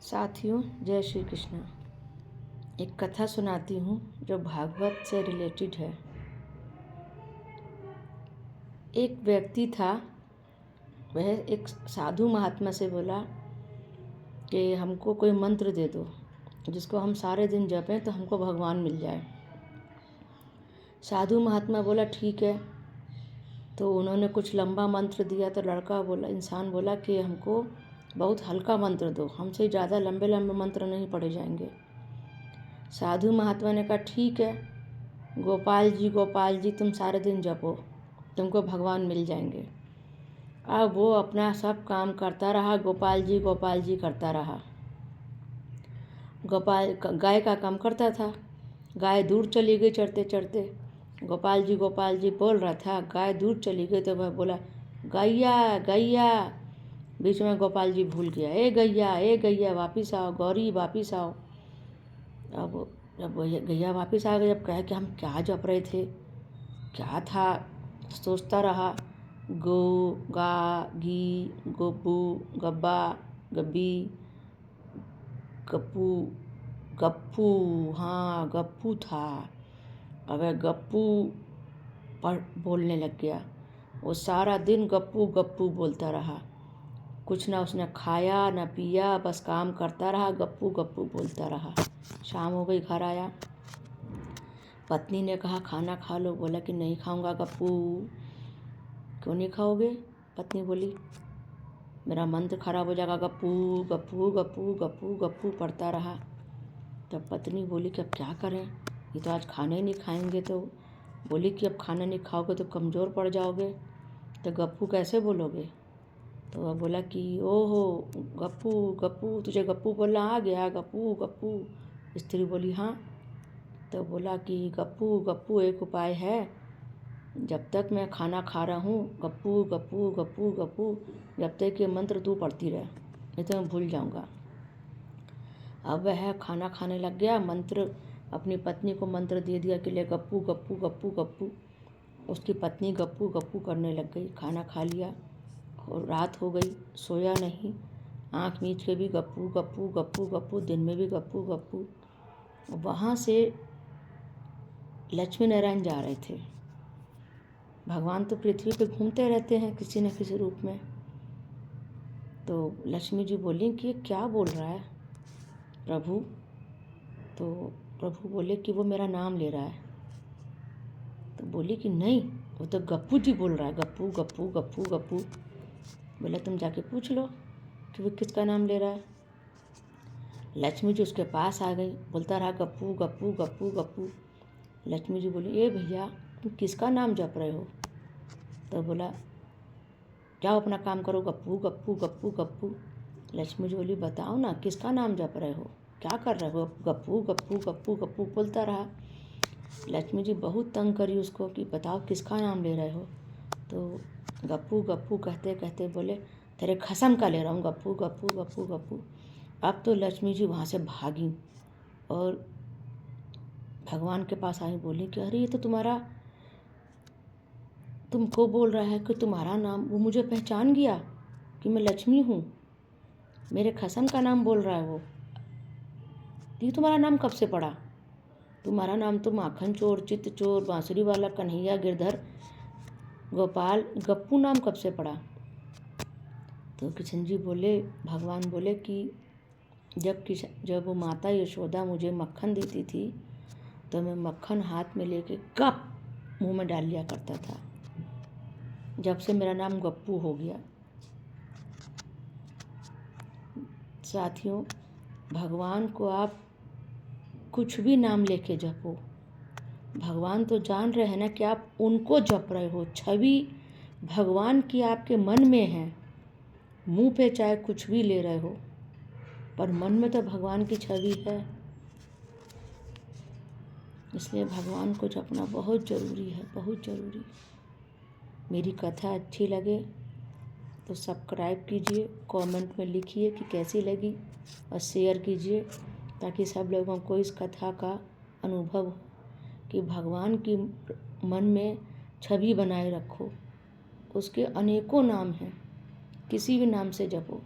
साथियों, जय श्री कृष्ण। एक कथा सुनाती हूँ जो भागवत से रिलेटेड है। एक व्यक्ति था, वह एक साधु महात्मा से बोला कि हमको कोई मंत्र दे दो जिसको हम सारे दिन जपें तो हमको भगवान मिल जाए। साधु महात्मा बोला ठीक है। तो उन्होंने कुछ लंबा मंत्र दिया तो इंसान बोला कि हमको बहुत हल्का मंत्र दो, हमसे ज़्यादा लंबे लंबे मंत्र नहीं पढ़े जाएंगे। साधु महात्मा ने कहा ठीक है, गोपाल जी तुम सारे दिन जपो, तुमको भगवान मिल जाएंगे। अब वो अपना सब काम करता रहा, गोपाल जी करता रहा। गाय का काम करता था। गाय दूर चली गई चढ़ते चढ़ते। गोपाल जी बोल रहा था, गाय दूर चली गई तो वह बोला गैया गैया। बीच में गोपाल जी भूल गया, ए गैया वापिस आओ, गौरी वापिस आओ। अब जब गैया वापिस आ गई, अब कहे कि हम क्या जप रहे थे, क्या था, सोचता रहा। गो, गा, घी, गोपू, गब्बा, गब्बी, गप्पू, गप्पू, हाँ गप्पू था। अब वह गप्पू बोलने लग गया। वो सारा दिन गप्पू गप्पू बोलता रहा। कुछ ना उसने खाया ना पिया, बस काम करता रहा, गप्पू गप्पू बोलता रहा। शाम हो गई, घर आया। पत्नी ने कहा खाना खा लो। बोला कि नहीं खाऊंगा गप्पू। क्यों नहीं खाओगे? पत्नी बोली मेरा मंत्र खराब हो जाएगा। गप्पू गप्पू गप्पू गप्पू गप्पू पढ़ता रहा। तब पत्नी बोली कि अब क्या करें, ये तो आज खाना ही नहीं खाएंगे। तो बोली कि अब खाना नहीं खाओगे तो कमज़ोर पड़ जाओगे, तो गप्पू कैसे बोलोगे? तो वह बोला कि ओहो गप्पू गप्पू, तुझे गप्पू बोलना आ गया, गप्पू गप्पू। स्त्री बोली हाँ। तो बोला कि गप्पू गप्पू एक उपाय है, जब तक मैं खाना खा रहा हूँ गप्पू गप्पू गप्पू गप्पू, जब तक ये मंत्र तू पढ़ती रह, नहीं तो मैं भूल जाऊँगा। अब वह खाना खाने लग गया। मंत्र अपनी पत्नी को मंत्र दे दिया कि ले गप्पू गप्पू गप्पू गप्पू। उसकी पत्नी गप्पू गप्पू करने लग गई। खाना खा लिया और रात हो गई, सोया नहीं, आँख मीच के भी गप्पू गप्पू गप्पू गप्पू, दिन में भी गप्पू गप्पू। वहाँ से लक्ष्मी नारायण जा रहे थे। भगवान तो पृथ्वी पे घूमते रहते हैं किसी न किसी रूप में। तो लक्ष्मी जी बोली कि ये क्या बोल रहा है प्रभु? तो प्रभु बोले कि वो मेरा नाम ले रहा है। तो बोली कि नहीं, वो तो गप्पू जी बोल रहा है, गप्पू गप्पू गप्पू गप्पू। बोला तुम जाके पूछ लो कि वो किसका नाम ले रहा है। लक्ष्मी जी उसके पास आ गई, बोलता रहा गप्पू गप्पू गप्पू गप्पू। लक्ष्मी जी बोली ए भैया तुम किसका नाम जप रहे हो? तो बोला जाओ अपना काम करो, गप्पू गप्पू गप्पू गप्पू। लक्ष्मी जी बोली बताओ ना किसका नाम जप रहे हो, क्या कर रहे हो? गप्पू गप्पू गप्पू गप्पू बोलता रहा। लक्ष्मी जी बहुत तंग करी उसको कि बताओ किसका नाम ले रहे हो। तो गप्पू गप्पू कहते कहते बोले तेरे कसम का ले रहा हूँ, गप्पू गप्पू गप्पू गप्पू। अब तो लक्ष्मी जी वहाँ से भागी और भगवान के पास आई। बोली कि अरे ये तो तुमको बोल रहा है कि तुम्हारा नाम, वो मुझे पहचान गया कि मैं लक्ष्मी हूँ, मेरे कसम का नाम बोल रहा है वो। ये तुम्हारा नाम कब से पड़ा? तुम्हारा नाम तो माखन चोर, चित्त चोर, बांसुरी वाला, कन्हैया, गिरधर, गोपाल, गप्पू नाम कब से पड़ा? तो किशन जी बोले, भगवान बोले कि जब वो माता यशोदा मुझे मक्खन देती थी तो मैं मक्खन हाथ में लेके गप मुंह में डाल लिया करता था, जब से मेरा नाम गप्पू हो गया। साथियों, भगवान को आप कुछ भी नाम लेके जपो, भगवान तो जान रहे हैं ना कि आप उनको जप रहे हो। छवि भगवान की आपके मन में है, मुंह पे चाहे कुछ भी ले रहे हो, पर मन में तो भगवान की छवि है। इसलिए भगवान को जपना बहुत ज़रूरी है, बहुत ज़रूरी। मेरी कथा अच्छी लगे तो सब्सक्राइब कीजिए, कमेंट में लिखिए कि कैसी लगी और शेयर कीजिए ताकि सब लोगों को इस कथा का अनुभव हो कि भगवान की मन में छवि बनाए रखो। उसके अनेकों नाम हैं, किसी भी नाम से जपो।